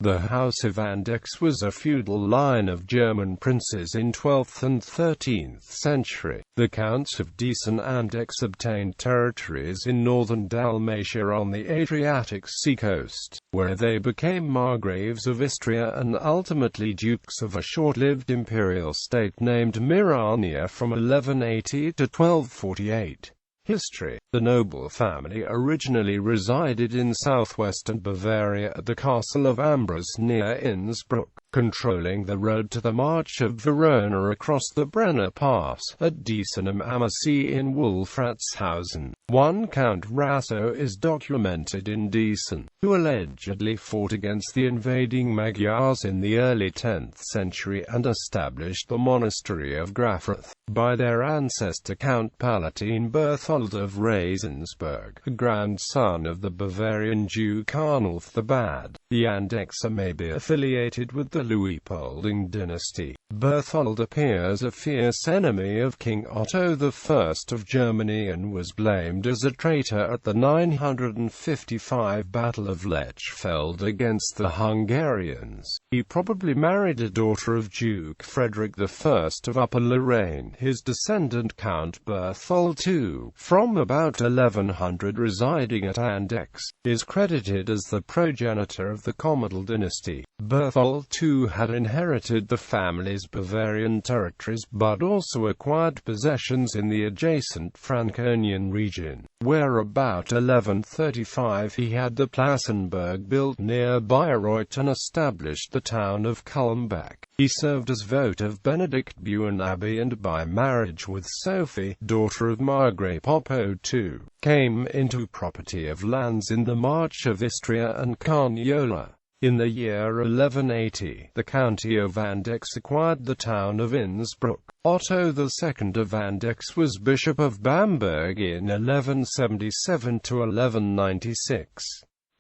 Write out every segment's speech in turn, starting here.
The House of Andechs was a feudal line of German princes in 12th and 13th century. The Counts of Dießen-Andechs obtained territories in northern Dalmatia on the Adriatic seacoast, where they became Margraves of Istria and ultimately dukes of a short-lived imperial state named Merania from 1180 to 1248. History. The noble family originally resided in southwestern Bavaria at the castle of Ambras near Innsbruck, controlling the road to the March of Verona across the Brenner Pass at Dießen am Ammersee in Wolfratshausen. One Count Rasso is documented in Dießen, who allegedly fought against the invading Magyars in the early 10th century and established the monastery of Grafrath. By their ancestor Count Palatine Berthold of Ravensburg, a grandson of the Bavarian Duke Arnulf the Bad. The Andechs may be affiliated with the Luitpolding dynasty. Berthold appears a fierce enemy of King Otto I of Germany and was blamed as a traitor at the 955 Battle of Lechfeld against the Hungarians. He probably married a daughter of Duke Frederick I of Upper Lorraine. His descendant Count Berthold II, from about 1100 residing at Andechs, is credited as the progenitor of the Commodal dynasty. Berthold II had inherited the family's Bavarian territories but also acquired possessions in the adjacent Franconian region, where about 1135 he had the Plassenburg built near Bayreuth and established the town of Kulmbach. He served as votive Benedict Buin Abbey and by marriage with Sophie, daughter of Margrave Popo II, came into property of lands in the March of Istria and Carniola. In the year 1180, the county of Andechs acquired the town of Innsbruck. Otto II of Andechs was Bishop of Bamberg in 1177 to 1196.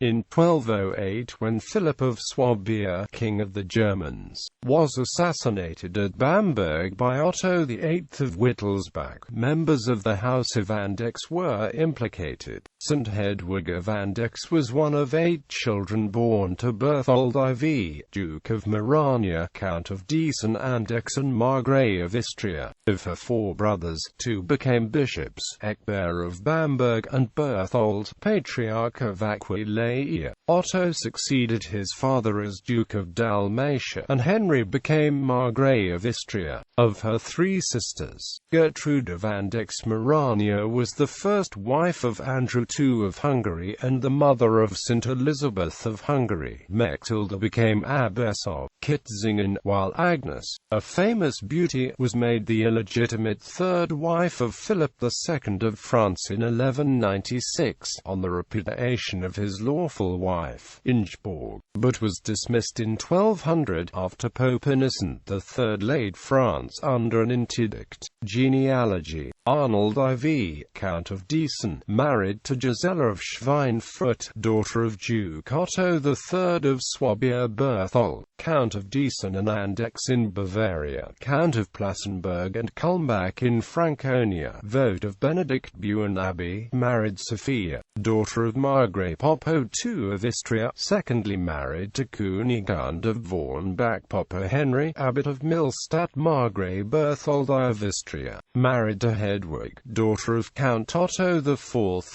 In 1208, when Philip of Swabia, king of the Germans, was assassinated at Bamberg by Otto VIII of Wittelsbach, members of the House of Andechs were implicated. St. Hedwig of Andechs was one of 8 children born to Berthold IV, Duke of Merania, Count of Dießen-Andechs and Margrave of Istria. Of her 4 brothers, 2 became bishops, Ecgbert of Bamberg and Berthold, Patriarch of Aquileia. Otto succeeded his father as Duke of Dalmatia, and Henry became Margrave of Istria. Of her 3 sisters, Gertrude of Andechs Merania was the first wife of Andrew II of Hungary and the mother of St. Elizabeth of Hungary. Mechtilde became Abbess of Kitzingen, while Agnes, a famous beauty, was made the illegitimate 3rd wife of Philip II of France in 1196, on the repudiation of his lawful wife, Ingeborg, but was dismissed in 1200 after Pope Innocent III laid France under an interdict. Genealogy. Arnold IV, Count of Dießen, married to Gisela of Schweinfurt, daughter of Duke Otto III of Swabia. Berthold, Count of Dießen and Andechs in Bavaria, Count of Plassenburg and Kulmbach in Franconia, vote of Benedict Buin Abbey, married Sophia, daughter of Margrave Popo II of Istria, secondly married to Kunigund of Vornbach. Popo Henry, Abbot of Millstatt. Margrave Berthold I of Istria, married to Hedwig, daughter of Count Otto IV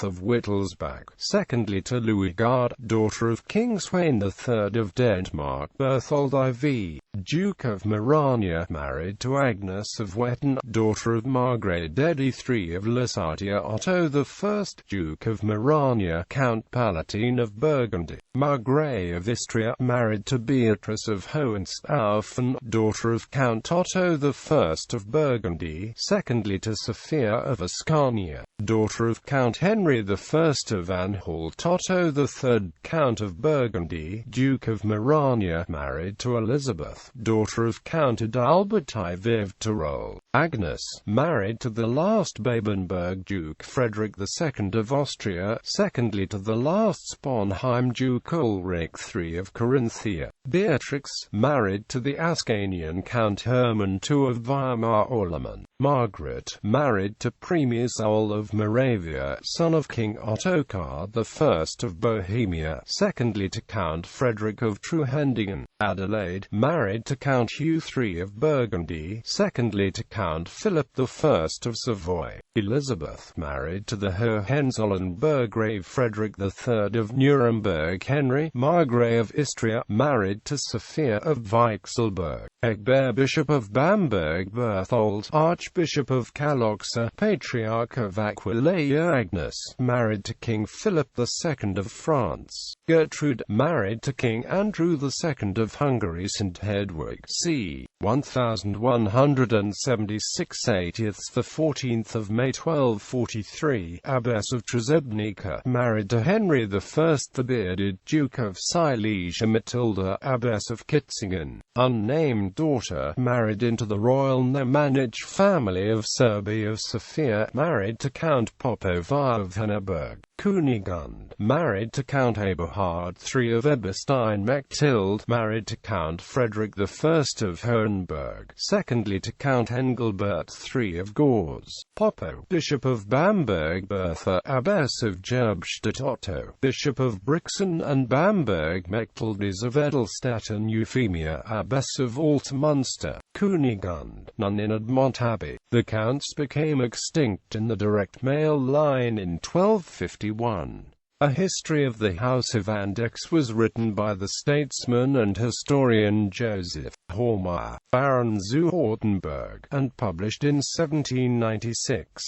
of Wittelsbach, secondly to Luigard, daughter of King Sweyn III of Denmark. Berthold IV, Duke of Merania, married to Agnes of Wettin, daughter of Margrave III of Lusatia. Otto I, Duke of Merania, Count Palatine of Burgundy, Margrave of Istria, married to Beatrice of Hohenstaufen, daughter of Count Otto I of Burgundy, secondly to Sophia of Ascania, daughter of Count Henry I of Anhalt. Otto III, Count of Burgundy, Duke of Merania, married to Elizabeth, daughter of Count Adalbert IV of Tyrol. Agnes, married to the last Babenberg Duke Frederick II of Austria, secondly to the last Sponheim Duke Ulrich III of Carinthia. Beatrix, married to the Ascanian Count Hermann II of Weimar-Orleman. Margaret, married to Premier Saul of Moravia, son of King Ottokar I of Bohemia, secondly to Count Frederick of Truhendingen. Adelaide, married to Count Hugh III of Burgundy, secondly to Count Philip I of Savoy. Elizabeth, married to the Hohenzollern Burgrave Frederick III of Nuremberg. Henry, Margrave of Istria, married to Sophia of Weichselberg. Egbert, Bishop of Bamberg. Berthold, Archbishop of Kalocsa, Patriarch of Aquileia. Agnes, married to King Philip II of France. Gertrude, married to King Andrew II of Hungary. St. Hedwig, c. 1176 80th, the 14th of May 1243, Abbess of Trzebnica, married to Henry I the bearded Duke of Silesia. Matilda, Abbess of Kitzingen, unnamed daughter, married into the royal Nemanjic family of Serbia. Sophia, married to Count Popovar of Henneberg. Kunigund, married to Count Eberhard III of Eberstein. Mechthild, married to Count Frederick I of Hohenberg, secondly to Count Engelbert III of Gors. Popo, Bishop of Bamberg. Bertha, Abbess of Gerbstadt. Otto, Bishop of Brixen and Bamberg. Mechtildes of Edelstadt and Euphemia, Abbess of Altmunster. Kunigund, nun in Admont Abbey. The counts became extinct in the direct male line in 1251. A history of the House of Andechs was written by the statesman and historian Joseph Hormeyer, Baron zu Ortenburg, and published in 1796.